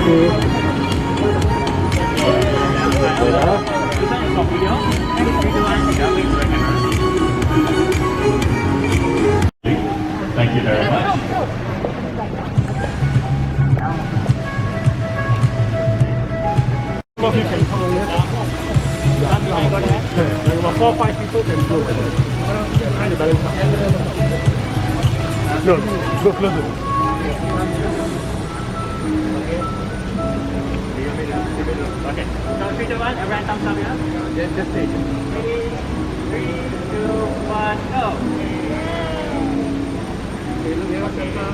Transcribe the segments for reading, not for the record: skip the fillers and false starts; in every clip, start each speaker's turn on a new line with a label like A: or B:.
A: Thank you very much.
B: You can come over here. Like about 4 or 5 people can go. Trying to balance out. No, go closer. Okay. So 3, 2, 1, everyone thumbs up, yeah? Just take it. 3, 2, 1, go. Okay, look here, center.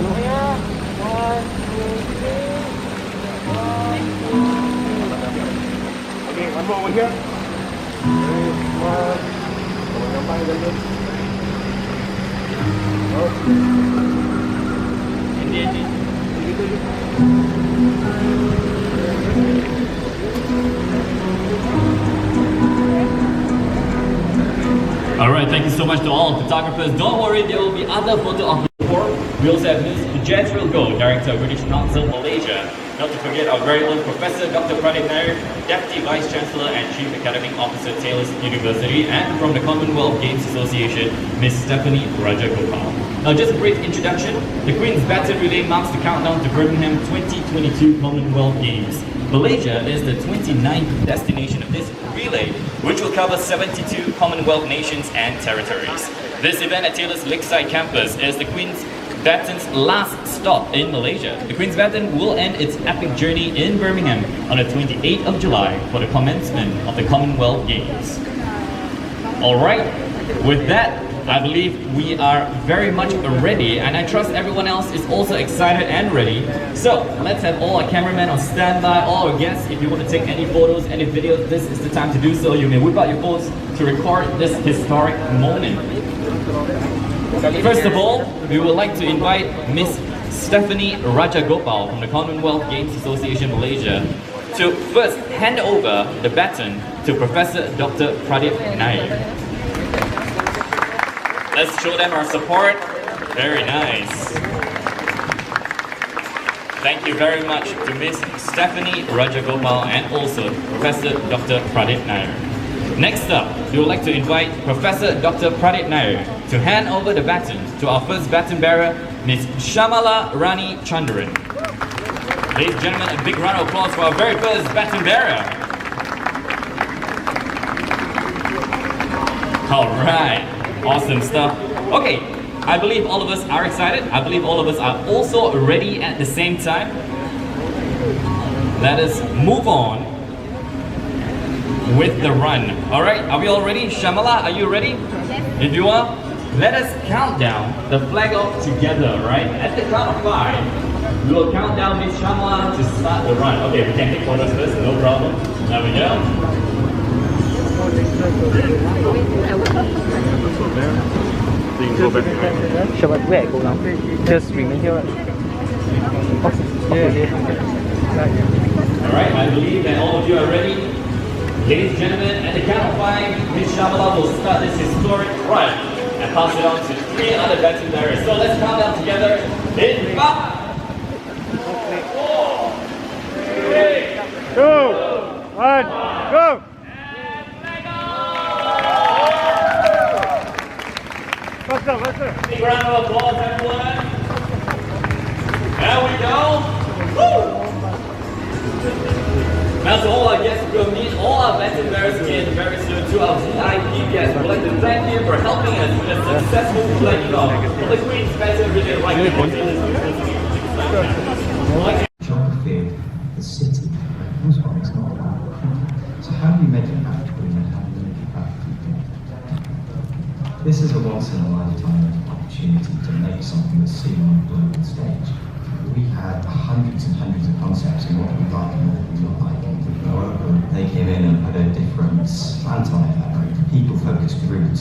B: Look here. 1, 2, 3. 1, 2. Okay, one more over here. 1.
A: Alright, thank you so much to all photographers. Don't worry, there will be other photo of the report. We also have Ms. Jezreel Goh, Director of British Council Malaysia. Not to forget our very own Professor Dr. Pradip Nair, Deputy Vice Chancellor and Chief Academic Officer, Taylor University, and from the Commonwealth Games Association, Ms. Stephanie Rajagopal. Now, just a brief introduction. The Queen's Baton Relay marks the countdown to Birmingham 2022 Commonwealth Games. Malaysia is the 29th destination of this relay, which will cover 72 Commonwealth nations and territories. This event at Taylor's Lakeside campus is the Queen's Baton's last stop in Malaysia. The Queen's Baton will end its epic journey in Birmingham on the 28th of July for the commencement of the Commonwealth Games. Alright, with that, I believe we are very much ready, and I trust everyone else is also excited and ready. So let's have all our cameramen on standby, all our guests. If you want to take any photos, any videos, this is the time to do so. You may whip out your phones to record this historic moment. First of all, we would like to invite Miss Stephanie Rajagopal from the Commonwealth Games Association Malaysia to first hand over the baton to Professor Dr. Pradip Nair. Let's show them our support. Very nice. Thank you very much to Miss Stephanie Rajagopal and also Professor Dr. Pradip Nair. Next up, we would like to invite Professor Dr. Pradip Nair to hand over the baton to our first baton bearer, Ms. Shamala Rani Chandran. Ladies and gentlemen, a big round of applause for our very first baton bearer. Alright, awesome stuff. Okay, I believe all of us are excited. I believe all of us are also ready at the same time. Let us move on with the run. Alright, are we all ready? Shamala, are you ready? If you are, let us count down the flag off together, right? At the count of 5, we will count down Miss Shamala to start the run. Okay, we can take photos first, no problem. There we go.
C: Shabbat where go now? Just remain here.
A: Alright, I believe that all of you are ready. Ladies and gentlemen, at the count of 5, Ms. Shamala will start this historic run and pass it on to 3 other baton bearers. So let's count down together in 5, 4, 3,
B: 2, 1, go! Faster.
A: Big round of applause, everyone. There we go. Woo! Now to all our guests, we'll meet all our baton bearers again very soon. To our VIP guests, we'd like to thank you for helping us with a successful flight off for the Queen's Baton Relay right here.
D: Geography of the city, that's what it's not about. So how do you make it happen and how do you make it happen? This is a once-in-a-lifetime opportunity to make something that's seen on a global stage. We had hundreds and hundreds of concepts in what we like and what we not like. However, they came in and put a different slant on it, a people-focused route.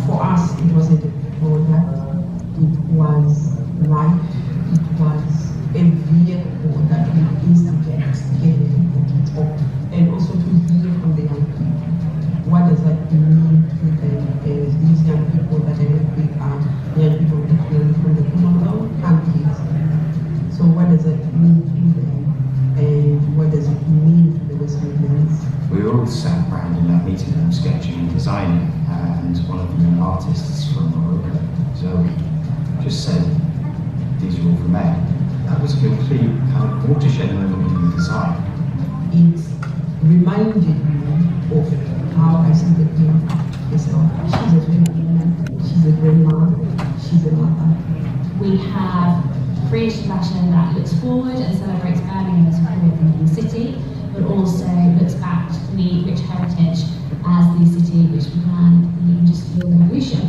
E: For us, it wasn't a product, it was life, it was a vehicle that we instigate people to talk and also to hear from the young people. What does that mean to these young people that are young people?
D: meeting and sketching and designing, and one of the artists from Morocco, Zoe, just said, these are all from Meg. That was a complete kind of watershed moment in the design.
E: It reminded me of how I see the queen herself. She's a great woman, she's a great mom, she's a mother.
F: We have creation fashion that looks forward and celebrates Birmingham as a forward-thinking city, but also looks back to the rich heritage as the city which began the Industrial Revolution.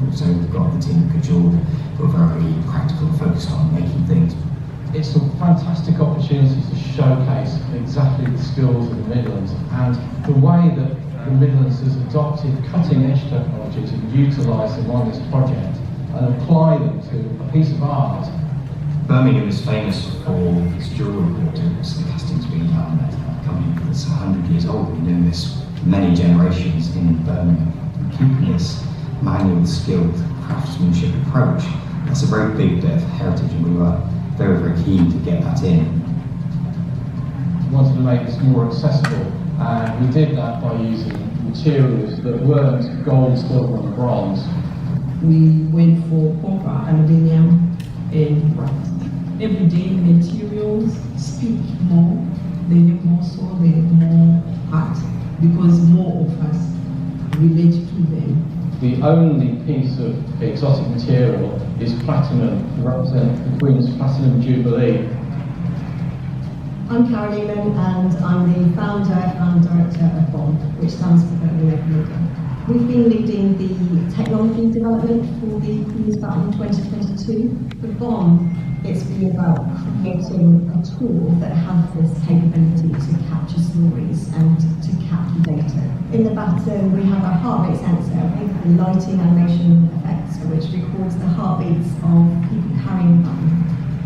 D: Also, we've got the team at Cajole, who are very practical and focused on making things.
G: It's a fantastic opportunity to showcase exactly the skills of the Midlands and the way that the Midlands has adopted cutting-edge technology to utilise them on this project and apply them to a piece of art.
D: Birmingham is famous for its jewellery importers. The casting's been done at a company that's 100 years old, been doing this for many generations in Birmingham. Keeping this manual, skilled craftsmanship approach, that's a very big bit of heritage, and we were very, very keen to get that in.
G: We wanted to make this more accessible, and we did that by using materials that weren't gold, silver and bronze.
E: We went for copper, aluminium, and brass. Everyday materials speak more, they have more soul, they have more heart, because more of us relate to them.
G: The only piece of exotic material is platinum, to represent the Queen's Platinum Jubilee.
H: I'm Carol Eamon, and I'm the founder and director of Baton, which stands for Birmingham Media. We've been leading the technology development for the Queen's Baton 2022. For Baton, it's been about creating a tool that has this capability to capture stories and to capture data. In the Baton, we have a heart rate sensor with lighting animation effects, which records the heartbeats of people carrying the baton.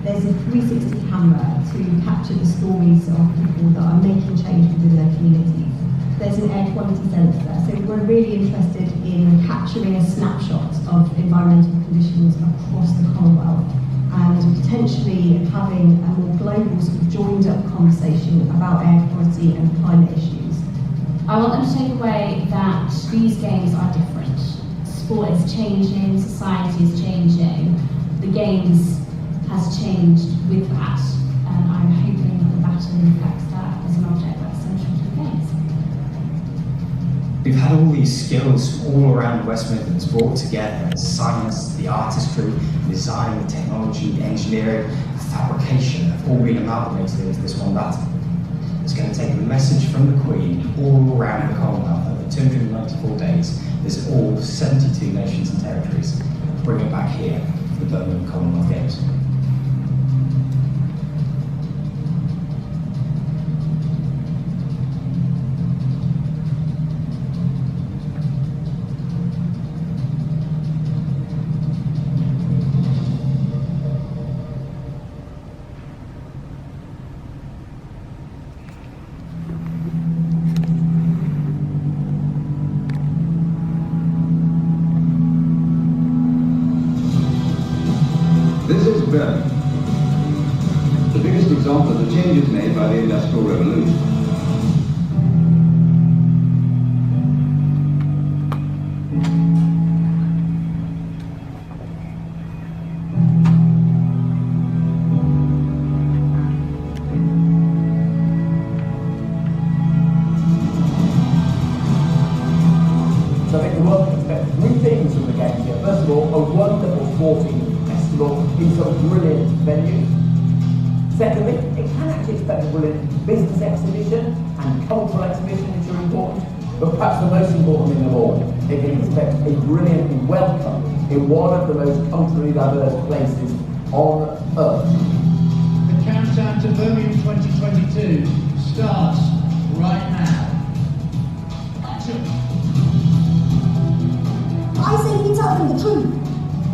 H: There's a 360 camera to capture the stories of people that are making change within their communities. There's an air quality sensor, so we're really interested in capturing a snapshot of environmental conditions across the Commonwealth and potentially having a more global sort of joined up conversation about air quality and climate issues.
F: I want them to take away that these games are different. Sport is changing, society is changing, the games has changed with that, and I'm hoping that the Baton reflects that as an object that's central to the games.
I: We've had all these skills from all around the West Midlands brought together: the science, the artistry, the design, the technology, the engineering, the fabrication have all been amalgamated into this one baton. It's going to take the message from the Queen all around the Commonwealth over 294 days. There's all 72 nations and territories. Bring it back here for the Birmingham Commonwealth Games.
J: This is Birmingham, the biggest example of the changes made by the Industrial Revolution.
K: So I think the world can expect three things from the games here. First of all, a wonderful sporting festival in some brilliant venue. Secondly, it can actually expect a brilliant business exhibition and cultural exhibition, which are important. But perhaps the most important thing of all, it can expect a brilliant welcome in one of the most culturally diverse places on earth.
L: The countdown to Birmingham 2022 starts right now.
M: I say we tell them the truth.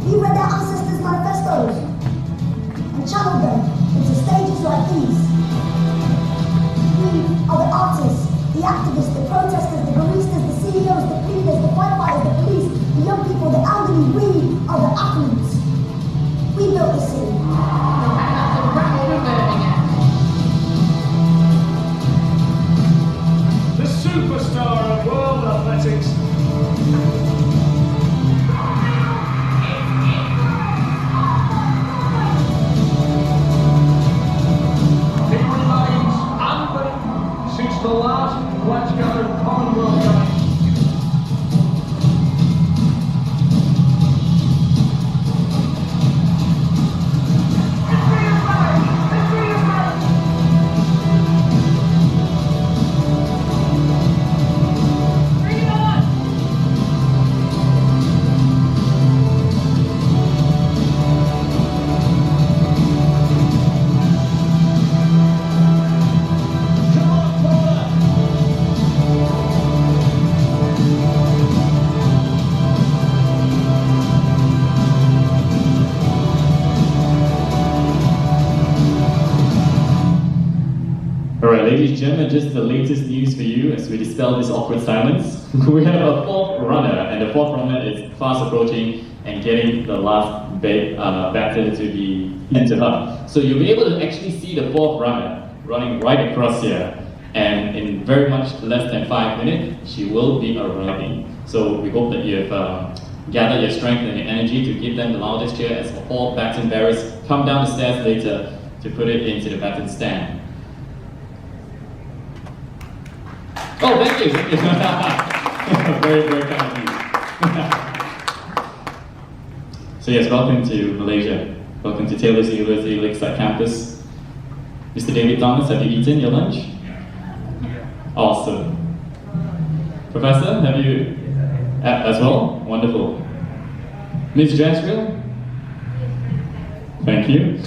M: We read their ancestors' manifestos and channeled them into stages like these. We are the artists, the activists, the protesters, the baristas, the CEOs, the pleaders, the firefighters, the police, the young people, the elderly. We are the athletes. We built the city.
L: The superstar of world
A: ladies and gentlemen, just the latest news for you as we dispel this awkward silence. We have a fourth runner, and the fourth runner is fast approaching and getting the last baton to be into her. So you'll be able to actually see the fourth runner running right across here, and in very much less than 5 minutes, she will be arriving. So we hope that you've gathered your strength and your energy to give them the loudest cheer as all baton bearers come down the stairs later to put it into the baton stand. Oh, thank you. Very, very kind of you. So yes, welcome to Malaysia. Welcome to Taylor's University Lakeside Campus. Mr. David Thomas, have you eaten your lunch? Awesome. Professor, have you as well? Wonderful. Ms. Jasriel? Thank you.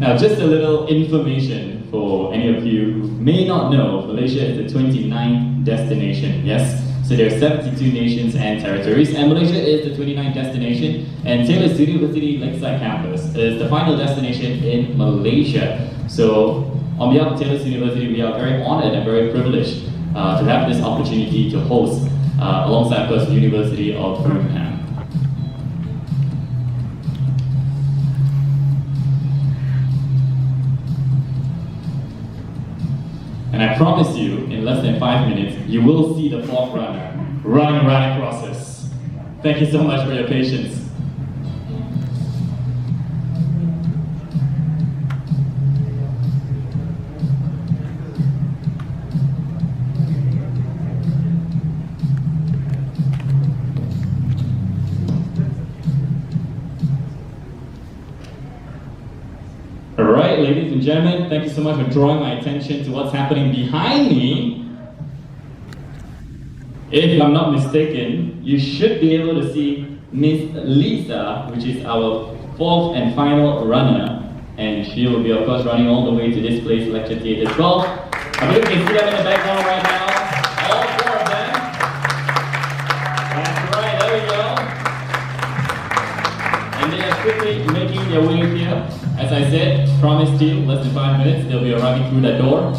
A: Now, just a little information for any of you who may not know, Malaysia is the 29th destination, yes? So there are 72 nations and territories, and Malaysia is the 29th destination, and Taylor's University Lakeside Campus is the final destination in Malaysia. So, on behalf of Taylor's University, we are very honored and very privileged to have this opportunity to host, alongside the University of Birmingham. And I promise you, in less than 5 minutes, you will see the fourth runner running right across us. Thank you so much for your patience. Alright, ladies and gentlemen, thank you so much for drawing my attention to what's happening behind me. If I'm not mistaken, you should be able to see Miss Lisa, which is our fourth and final runner, and she will be, of course, running all the way to this place, Lecture Theatre 12. I believe you can see them in the background right now. All four of them. That's right, there we go. And they are quickly making their way here. As I said, promised you, less than 5 minutes, they'll be arriving through that door.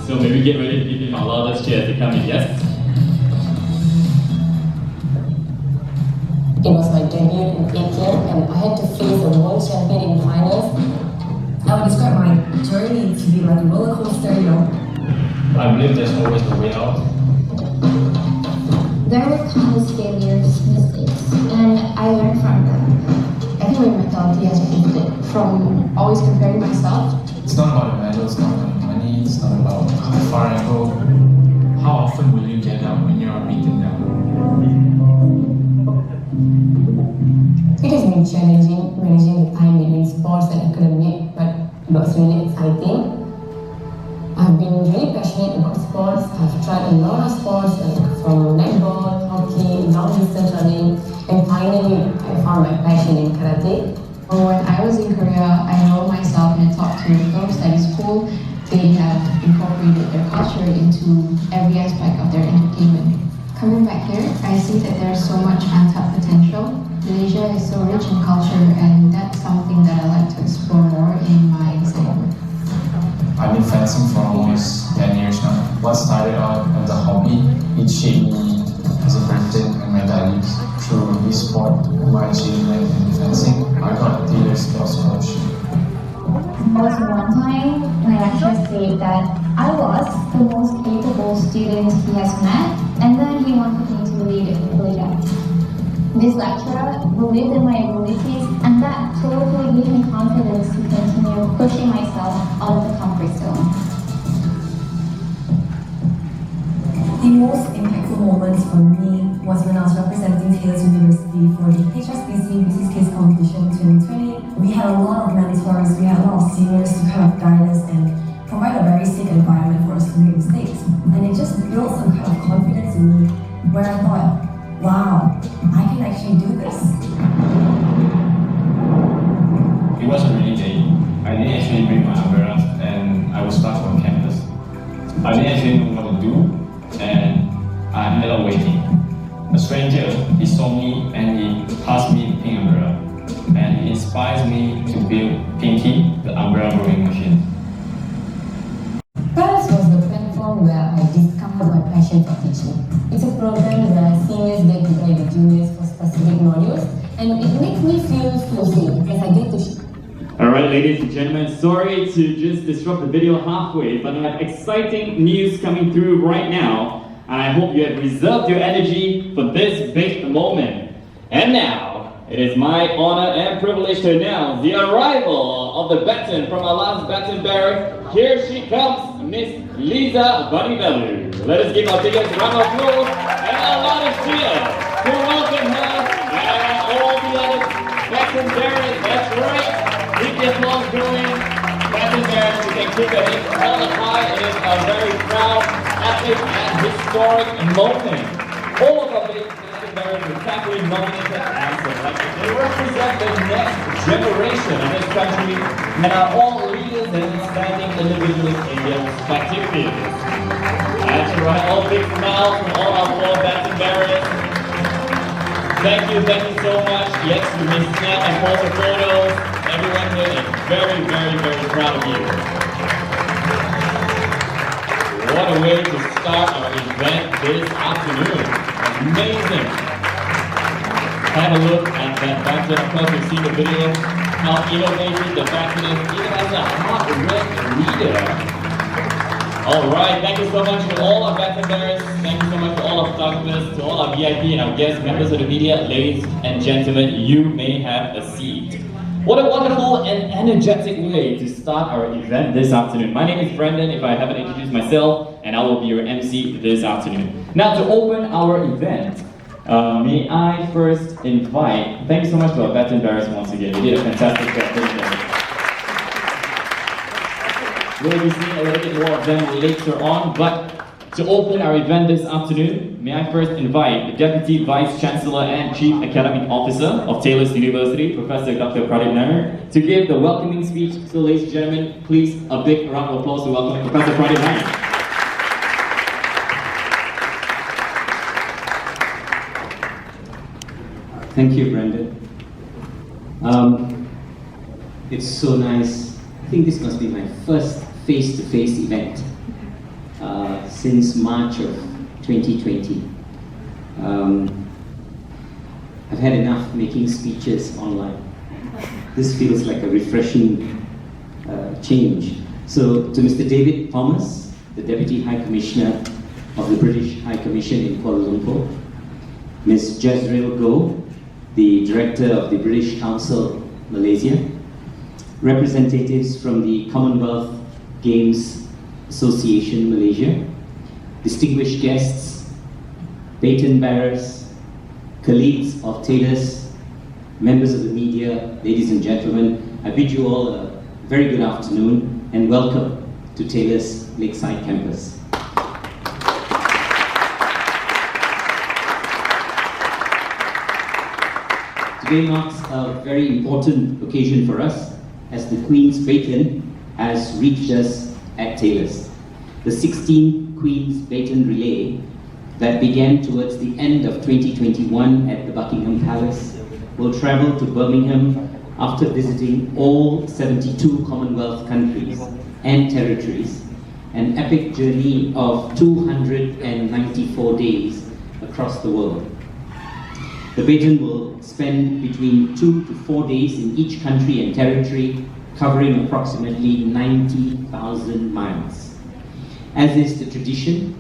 A: So maybe get ready to give them our loudest cheer to come in, yes?
N: It was my debut in 8 years, and I had to face a world champion in finals. I would describe my journey to be like a roller coaster, you know.
O: I believe there's always a way out.
P: There were countless failures, mistakes, and I learned from them. I think my mentality has shifted from always comparing myself.
O: It's not about the medal, it's not about the money, it's not about how far I go. How often will you get up when you are beaten down?
N: It has been challenging managing the time between sports and academic, but it was really exciting. I've been really passionate about sports. I've tried a lot of sports like from netball, hockey, long distance running, and finally I found my passion in karate.
P: When I was in Korea, I enrolled myself in a top-tier film study school. They have incorporated their culture into every aspect of their entertainment. Coming back here, I see that there's so much untapped potential. Malaysia is so rich in culture, and that's something that I like to explore more in my design work.
O: I've been fencing for almost 10 years now. What started out as a hobby, it shaped me as a person and my values. Through this sport, my achievement in fencing, I got a Taylor Sports Scholarship.
P: There was one time my lecturer said that I was the most capable student he has met, and then he wanted me to lead it completely up. This lecturer believed in my abilities, and that totally gave me confidence to continue pushing myself out of the comfort zone.
N: The most impactful moments for me was when I was representing Taylor's University for the HSBC Business Case Competition 2020. We had a lot of mentors, we had a lot of seniors to kind of guide us and provide a very safe environment for us to make mistakes. And it just built some kind of confidence in me where I thought, wow, I can actually do this.
O: It was a rainy day. I didn't actually bring my umbrella and I was stuck on campus. I didn't actually know what to do and I ended up waiting. A stranger, he saw me and he passed me the pink umbrella. And it inspires me to build Pinky, the umbrella rowing machine.
N: Perhaps was the platform where I discovered my passion for teaching. It's a program where seniors get together with juniors for specific modules, and it makes me feel fulfilled because I get to
A: Alright, ladies and gentlemen, sorry to just disrupt the video halfway, but I have exciting news coming through right now, and I hope you have reserved your energy for this big moment. And now, it is my honor and privilege to announce the arrival of the Baton from our last Baton bearer. Here she comes, Miss Lisa Banivelu. Let us give our biggest round of applause and a lot of cheers to welcome her and all the other Baton bearers. That's right. Keep the applause going. Baton bearers, you can keep it all high. It is a very proud, epic, and historic moment. All of our Baton bearers were carefully nominated and selected. They represent the next generation of this country and are all leaders and outstanding individuals in their respective fields. That's right, all big smiles from all our 4 Baton bearers. Thank you so much. Yes, you may snap and post the photos. Everyone here is very, very, very proud of you. What a way to start our event this afternoon. Amazing. Have a look at that Baton. Of course, you've seen the video, how innovative the Baton is, even as a hot red reader. Alright, thank you so much to all our Baton bearers. Thank you so much to all our photographers, to all our VIP and our guests, members of the media. Ladies and gentlemen, you may have a seat. What a wonderful and energetic way to start our event this afternoon. My name is Brendan, if I haven't introduced myself, and I will be your MC this afternoon. Now, to open our event, may I first invite, thank you so much to our Baton bearers once again. You did a fantastic job. We'll be seeing a little bit more of them later on, but to open our event this afternoon, may I first invite the Deputy Vice Chancellor and Chief Academic Officer of Taylor's University, Professor Dr. Pradip Nair, to give the welcoming speech. So ladies and gentlemen, please a big round of applause to welcome Professor Pradip Nair.
Q: Thank you, Brendan. It's so nice. I think this must be my first face-to-face event since March of 2020. I've had enough making speeches online. This feels like a refreshing change. So to Mr. David Thomas, the Deputy High Commissioner of the British High Commission in Kuala Lumpur, Ms. Jezreel Goh, the Director of the British Council, Malaysia, representatives from the Commonwealth Games Association, Malaysia, distinguished guests, baton bearers, colleagues of Taylor's, members of the media, ladies and gentlemen, I bid you all a very good afternoon and welcome to Taylor's Lakeside campus. Today marks a very important occasion for us as the Queen's Baton has reached us at Taylor's. The 16 Queen's Baton Relay that began towards the end of 2021 at the Buckingham Palace will travel to Birmingham after visiting all 72 Commonwealth countries and territories, an epic journey of 294 days across the world. The Baton will spend between 2 to 4 days in each country and territory, covering approximately 90,000 miles. As is the tradition,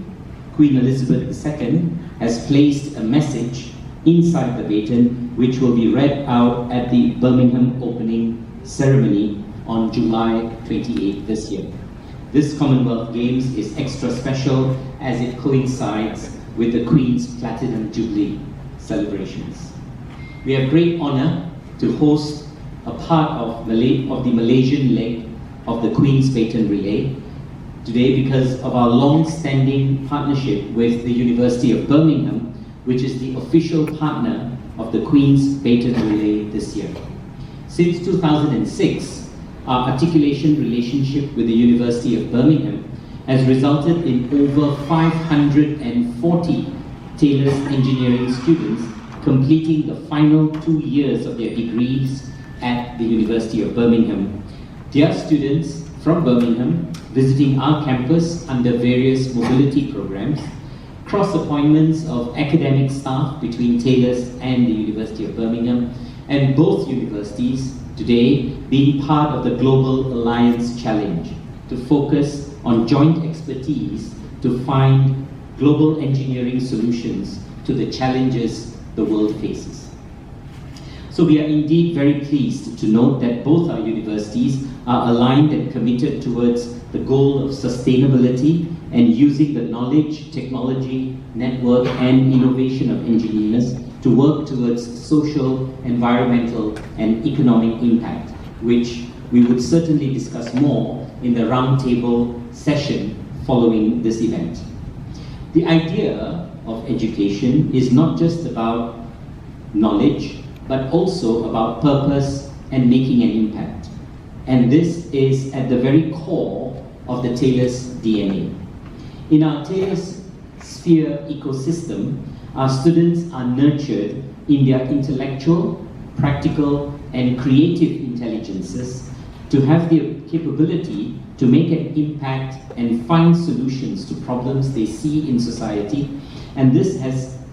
Q: Queen Elizabeth II has placed a message inside the Baton, which will be read out at the Birmingham opening ceremony on July 28 this year. This Commonwealth Games is extra special as it coincides with the Queen's Platinum Jubilee celebrations. We have great honor to host a part of the Malaysian leg of the Queen's Baton Relay today because of our long-standing partnership with the University of Birmingham, which is the official partner of the Queen's Baton Relay this year. Since 2006, our articulation relationship with the University of Birmingham has resulted in over 540 Taylor's engineering students completing the final 2 years of their degrees at the University of Birmingham. They are students from Birmingham visiting our campus under various mobility programs, cross appointments of academic staff between Taylor's and the University of Birmingham, and both universities today being part of the Global Alliance Challenge to focus on joint expertise to find global engineering solutions to the challenges the world faces. So we are indeed very pleased to note that both our universities are aligned and committed towards the goal of sustainability and using the knowledge, technology, network, and innovation of engineers to work towards social, environmental, and economic impact, which we would certainly discuss more in the roundtable session following this event. The idea of education is not just about knowledge, but also about purpose and making an impact. And this is at the very core of the Taylor's DNA. In our Taylor's Sphere ecosystem, our students are nurtured in their intellectual, practical, and creative intelligences to have the capability to make an impact and find solutions to problems they see in society. And this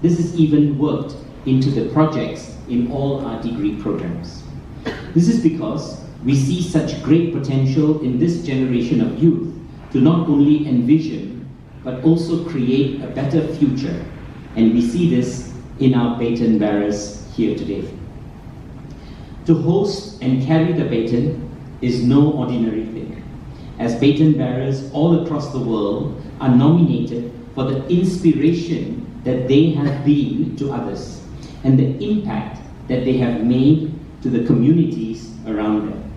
Q: is even worked into the projects in all our degree programs. This is because we see such great potential in this generation of youth to not only envision, but also create a better future. And we see this in our baton bearers here today. To host and carry the baton is no ordinary thing, as baton bearers all across the world are nominated for the inspiration that they have been to others and the impact that they have made to the communities around them.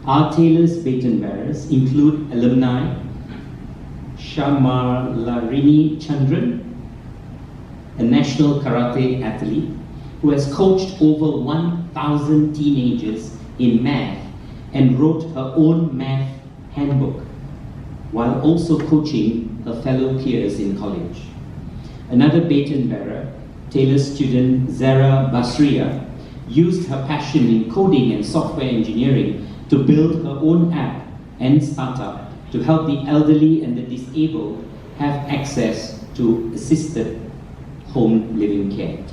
Q: Our Taylor's baton bearers include alumni Shamalarini Chandran, a national karate athlete who has coached over 1,000 teenagers in math and wrote her own math handbook, while also coaching her fellow peers in college. Another baton bearer, Taylor's student Zara Basria, used her passion in coding and software engineering to build her own app and startup to help the elderly and the disabled have access to assisted home living care.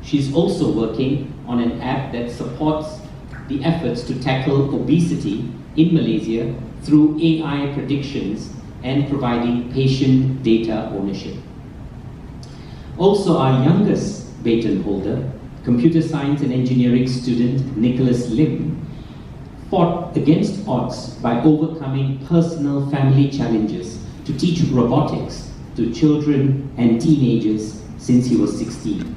Q: She's also working on an app that supports the efforts to tackle obesity in Malaysia through AI predictions and providing patient data ownership. Also, our youngest baton holder, computer science and engineering student Nicholas Lim, fought against odds by overcoming personal family challenges to teach robotics to children and teenagers since he was 16.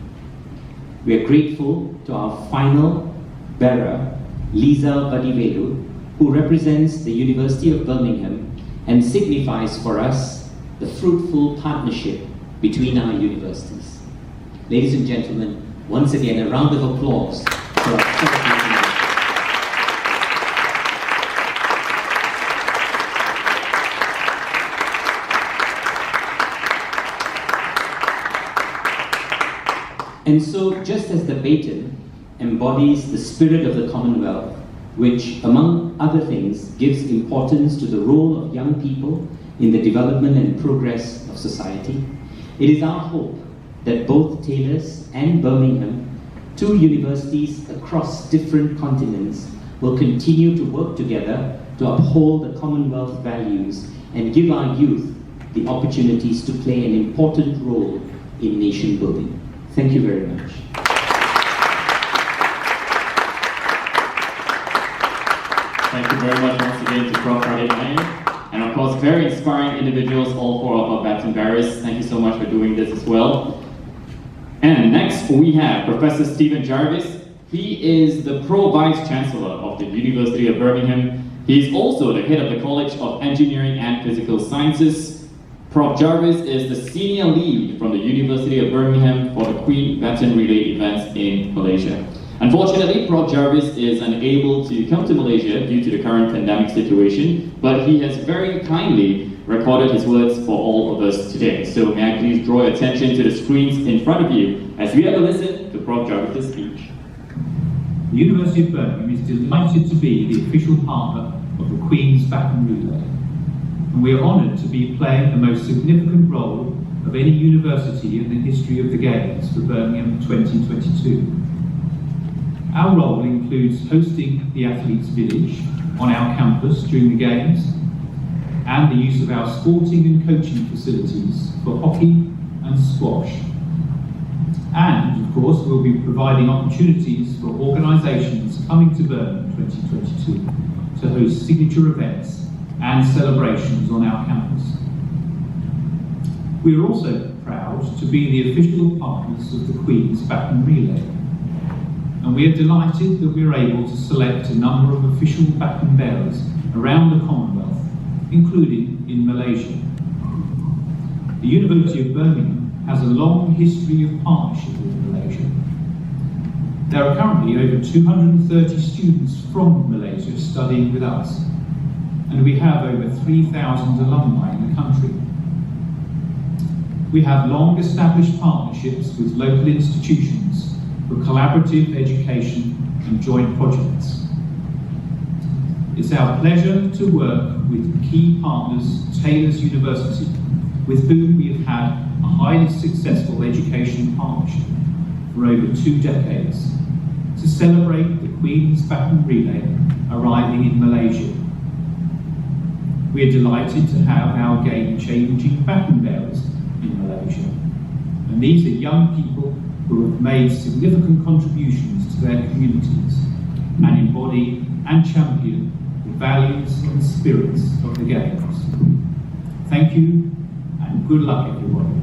Q: We are grateful to our final bearer, Liza Vadivelu, who represents the University of Birmingham and signifies for us the fruitful partnership between our universities. Ladies and gentlemen, once again, a round of applause for our celebrating. And so, just as the baton embodies the spirit of the Commonwealth, which, among other things, gives importance to the role of young people in the development and progress of society, it is our hope that both Taylor's and Birmingham, two universities across different continents, will continue to work together to uphold the Commonwealth values and give our youth the opportunities to play an important role in nation building. Thank you very much.
A: Thank you very much once again to Prof. Pradeep, and of course very inspiring individuals, all four of our baton bearers. Thank you so much for doing this as well. And next we have Professor Stephen Jarvis. He is the Pro Vice Chancellor of the University of Birmingham. He is also the head of the College of Engineering and Physical Sciences. Prof. Jarvis is the senior lead from the University of Birmingham for the Queen Baton Relay events in Malaysia. Unfortunately, Prof. Jarvis is unable to come to Malaysia due to the current pandemic situation, but he has very kindly recorded his words for all of us today. So may I please draw your attention to the screens in front of you as we have a listen to Prof. Jarvis's speech.
R: The University of Birmingham is delighted to be the official partner of the Queen's Baton Relay, and we are honoured to be playing the most significant role of any university in the history of the Games for Birmingham 2022. Our role includes hosting the Athletes' Village on our campus during the Games, and the use of our sporting and coaching facilities for hockey and squash. And, of course, we'll be providing opportunities for organisations coming to Birmingham 2022 to host signature events and celebrations on our campus. We are also proud to be the official partners of the Queen's Baton Relay, and we are delighted that we are able to select a number of official baton bearers around the Commonwealth, including in Malaysia. The University of Birmingham has a long history of partnership with Malaysia. There are currently over 230 students from Malaysia studying with us, and we have over 3,000 alumni in the country. We have long established partnerships with local institutions for collaborative education and joint projects. It's our pleasure to work with key partners, Taylor's University, with whom we have had a highly successful education partnership for over 2 decades, to celebrate the Queen's Baton Relay arriving in Malaysia. We are delighted to have our game-changing baton bearers in Malaysia, and these are young people who have made significant contributions to their communities and embody and champion the values and spirits of the Games. Thank you, and good luck, everyone.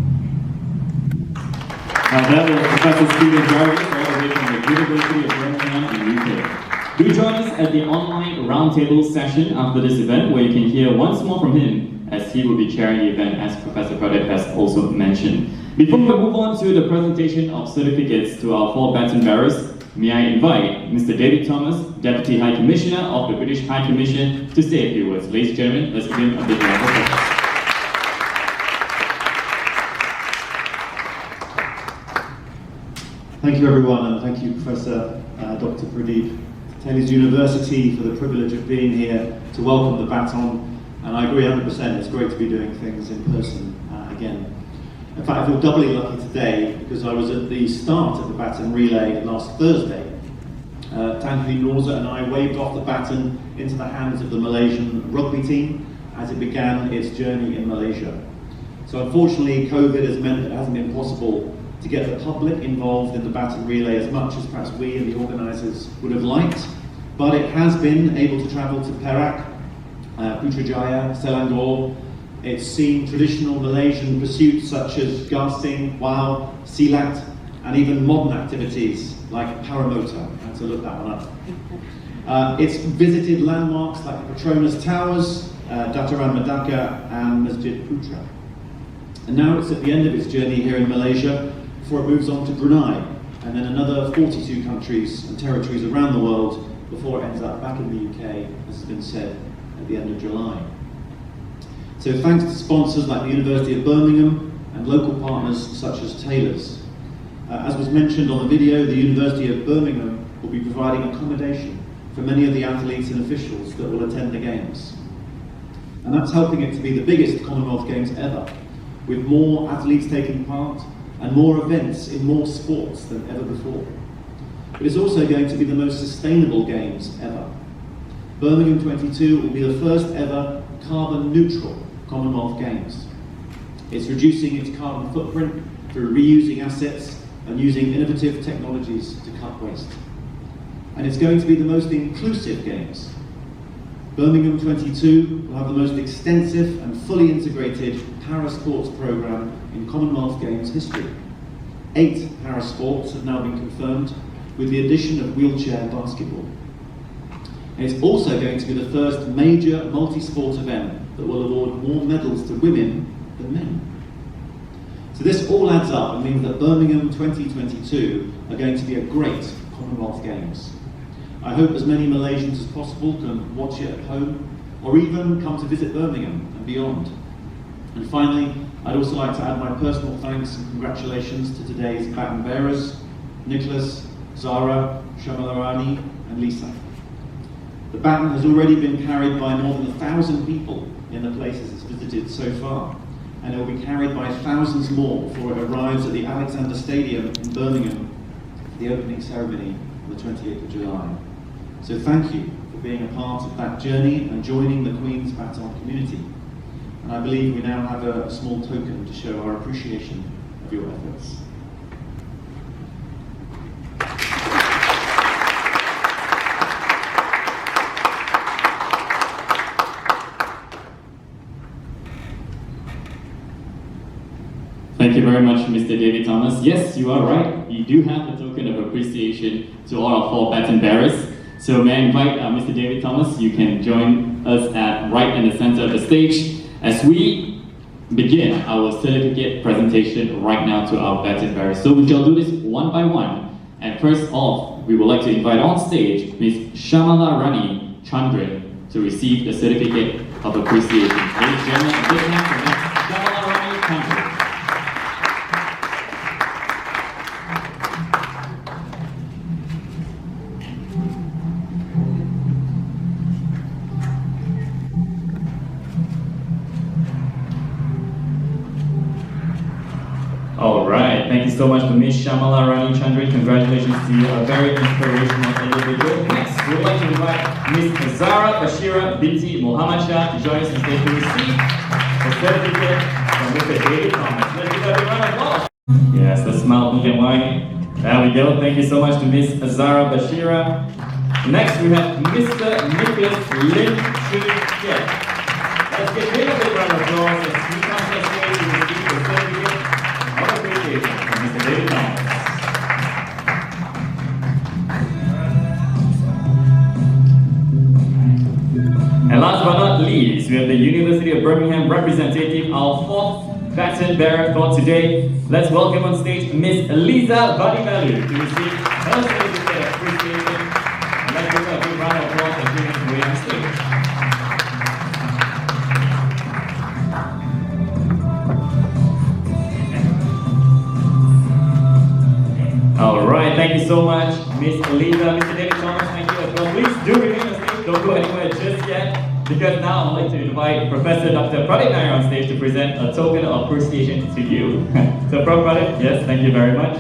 A: Now that was Professor Stephen Jarvis, all the way from the University of Birmingham in the UK. Do join us at the online roundtable session after this event, where you can hear once more from him, as he will be chairing the event, as Professor Pradeep has also mentioned. Before we move on to the presentation of certificates to our 4 baton bearers, may I invite Mr. David Thomas, Deputy High Commissioner of the British High Commission, to say a few words. Ladies and gentlemen, let's give him a big round of applause.
S: Thank you, everyone, and thank you, Professor Dr. Pradeep, Taylor's University, for the privilege of being here to welcome the Baton. And I agree 100%, it's great to be doing things in person again. In fact, I feel doubly lucky today because I was at the start of the Baton Relay last Thursday. Tanvi Norza and I waved off the baton into the hands of the Malaysian rugby team as it began its journey in Malaysia. So unfortunately, COVID has meant it hasn't been possible to get the public involved in the Baton Relay as much as perhaps we and the organisers would have liked, but it has been able to travel to Perak, Putrajaya, Selangor. It's seen traditional Malaysian pursuits such as gasing, wow, silat, and even modern activities like paramotor. I had to look that one up. It's visited landmarks like the Petronas Towers, Dataran Madaka, and Masjid Putra. And now it's at the end of its journey here in Malaysia before it moves on to Brunei, and then another 42 countries and territories around the world before it ends up back in the UK, as has been said, at the end of July. So thanks to sponsors like the University of Birmingham and local partners such as Taylor's. As was mentioned on the video, the University of Birmingham will be providing accommodation for many of the athletes and officials that will attend the Games. And that's helping it to be the biggest Commonwealth Games ever, with more athletes taking part and more events in more sports than ever before. But it's also going to be the most sustainable Games ever. Birmingham 22 will be the first ever carbon neutral Commonwealth Games. It's reducing its carbon footprint through reusing assets and using innovative technologies to cut waste. And it's going to be the most inclusive Games. Birmingham 22 will have the most extensive and fully integrated para-sports programme in Commonwealth Games history. 8 para-sports have now been confirmed, with the addition of wheelchair basketball. And it's also going to be the first major multi-sport event that will award more medals to women than men. So this all adds up and means that Birmingham 2022 are going to be a great Commonwealth Games. I hope as many Malaysians as possible can watch it at home, or even come to visit Birmingham and beyond And finally, I'd also like to add my personal thanks and congratulations to today's baton bearers, Nicholas, Zara, Shamalarani, and Lisa. The baton has already been carried by more than 1,000 people in the places it's visited so far, and it will be carried by thousands more before it arrives at the Alexander Stadium in Birmingham for the opening ceremony on the 28th of July. So thank you for being a part of that journey and joining the Queen's Baton community. And I believe we now have a small token to show our appreciation of your efforts.
A: Thank you very much, Mr. David Thomas. Yes, you are right. You do have a token of appreciation to all our 4 baton bearers. So may I invite Mr. David Thomas, you can join us at right in the center of the stage as we begin our certificate presentation right now to our baton bearers. So we shall do this one by one. And first off, we would like to invite on stage Ms. Shamalarani Chandran to receive the certificate of appreciation. Ladies and gentlemen, a big hand for Ms. Shamalarani Chandran. Alright, thank you so much to Ms. Shamalarani Chandran. Congratulations to you, a very inspirational individual. Next, we would like to invite Ms. Zara Bashira binti Muhammad Shah to join us on stage to receive the certificate from Mr. David Thomas. Let's give that a round of applause. Yes, the smile moving line. There we go. Thank you so much to Ms. Zara Bashira. Next, we have Mr. Nicholas Lim Chu Kiet. Let's give him a big round of applause as he comes on stage to receive the certificate of appreciation from Mr. David Thomas. And last but not least, we have the University of Birmingham representative, our 4th baton bearer for today. Let's welcome on stage Miss Lisa Vadivalu to receive her certificate of appreciation. And let's give her a big round of applause as she makes her way on stage. Alright, thank you so much, Miss Lisa. Mr. David Thomas, thank you as well. Please do remain on stage, don't go anywhere just yet, because now I'd like to invite Professor Dr. Pradip Nair on stage to present a token of appreciation to you. So, Prof. Pradip, yes, thank you very much.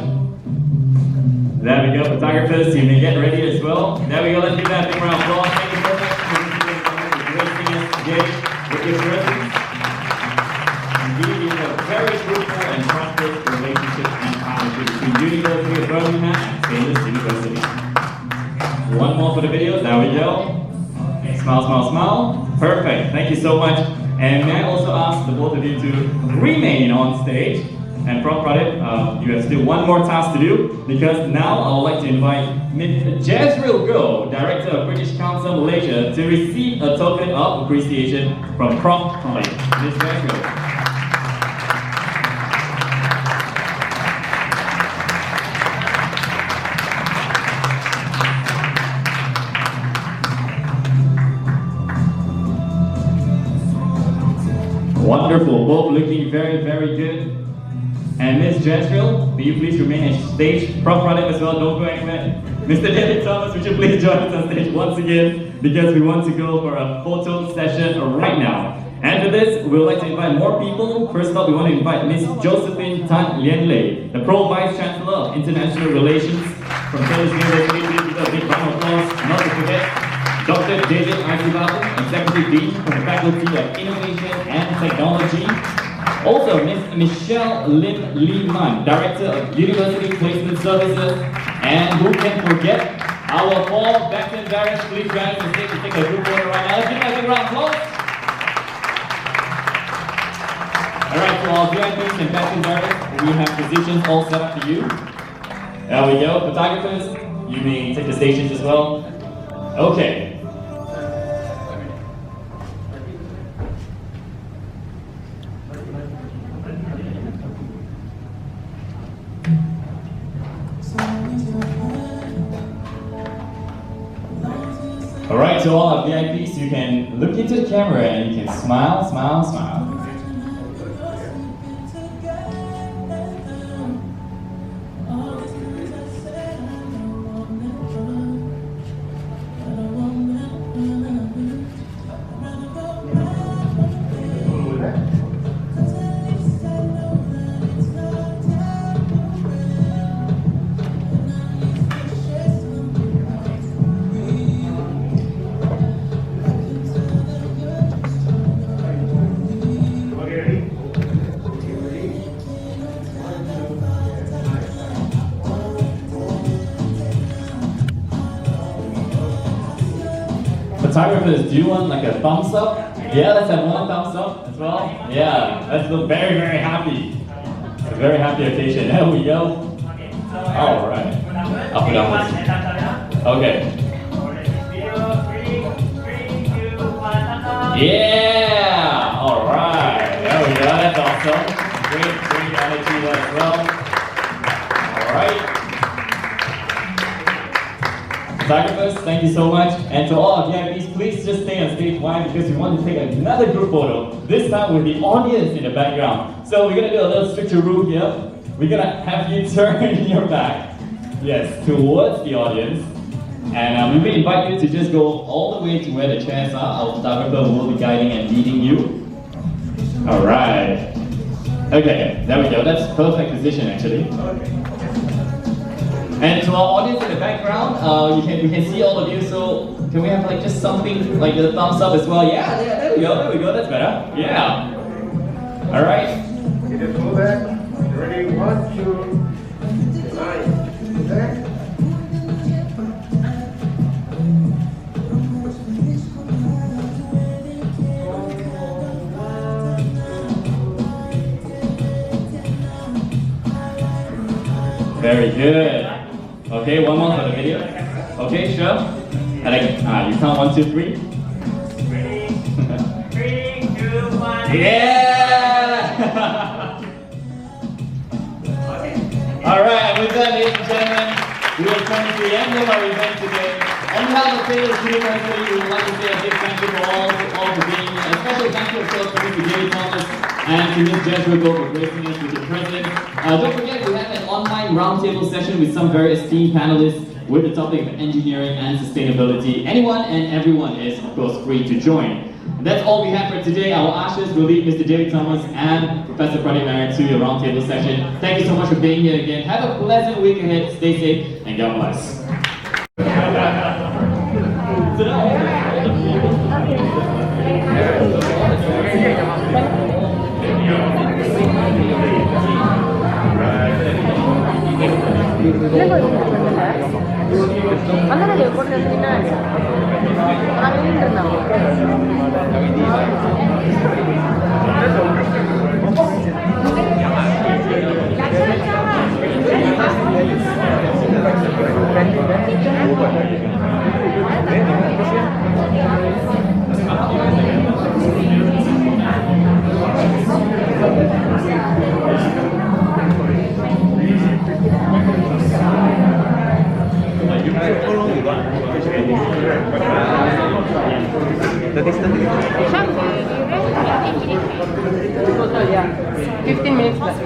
A: There we go, photographers, you may get ready as well. There we go, let's give that a big round of applause. Thank you so much for gracing us today with your presence. Indeed, it's a very fruitful and prosperous relationship and partnership between University of Birmingham and Taylor's University. One more for the video, there we go. Smile, smile, smile. Perfect, thank you so much. And may I also ask the both of you to remain on stage. And Prof. Pradip, you have still one more task to do, because now I would like to invite Ms. Jezreel Goh, Director of British Council Malaysia, to receive a token of appreciation from Prof. Pradip. Ms. Jezreel. Wonderful, both looking very, very good. And Ms. Jezreel, will you please remain on stage? Prof. Pradip as well, don't go anywhere. Mr. David Thomas, would you please join us on stage once again, because we want to go for a photo session right now. And for this, we would like to invite more people. First up, we want to invite Ms. Josephine Tan Lien Lei, the Pro-Vice Chancellor of International Relations from Taylor's University. Please give a big round of applause. Not to forget, Dr. David Baton, Executive Dean from the Faculty of Innovation and Technology. Also, Ms. Michelle Lim Lee Man, Director of University Placement Services. And who can forget our 4 baton bearers? Please join us on stage to take a group photo right now. Let's give them a big round of applause. Alright, so our VIPs and baton bearers, we have positions all set up for you. There we go. Photographers, you may take the stations as well. Okay. Alright, so all our VIPs, you can look into the camera and you can smile, smile, smile. Photographers, do you want like a thumbs up? Yeah, let's have one thumbs up as well. Yeah, let's look very, very happy. It's a very happy occasion. There we go. Alright. Up and down. Okay. Yeah! Alright. There we go. That's awesome. Great energy there as well. Alright. Photographers, thank you so much. And to all of VIPs, please just stay on stage. Why? Because we want to take another group photo, this time with the audience in the background. So we're going to do a little switcheroo here. We're going to have you turn your back, yes, towards the audience. And we will invite you to just go all the way to where the chairs are. Our photographer will be guiding and leading you. Alright. Okay, there we go. That's perfect position actually. And to our audience in the background, we can see all of you, so can we have like just something like a thumbs up as well? Yeah, there we go, that's better. Yeah. Alright.
T: Just go back. Ready, 1, 2, 9. Go back.
A: Very good. Okay, one more for the video. Okay, sure. And you count 1, 2, 3.
B: 3, 2, 1.
A: Yeah! Alright, with that, ladies and gentlemen, we are coming to the end of our event today. On behalf of Taylor's University, we would like to say a big thank you for all for being here. A special thank you, of course, to Mr. David Thomas and to Ms. Jezreel Goh for gracing us with the president. Don't forget, we have an online roundtable session with some very esteemed panelists with the topic of engineering and sustainability. Anyone and everyone is, of course, free to join. And that's all we have for today. Our ushers will lead Mr. David Thomas and Professor Pradeep Nair to your roundtable session. Thank you so much for being here again. Have a pleasant week ahead. Stay safe and God bless.
C: The distance is
U: 15 minutes plus.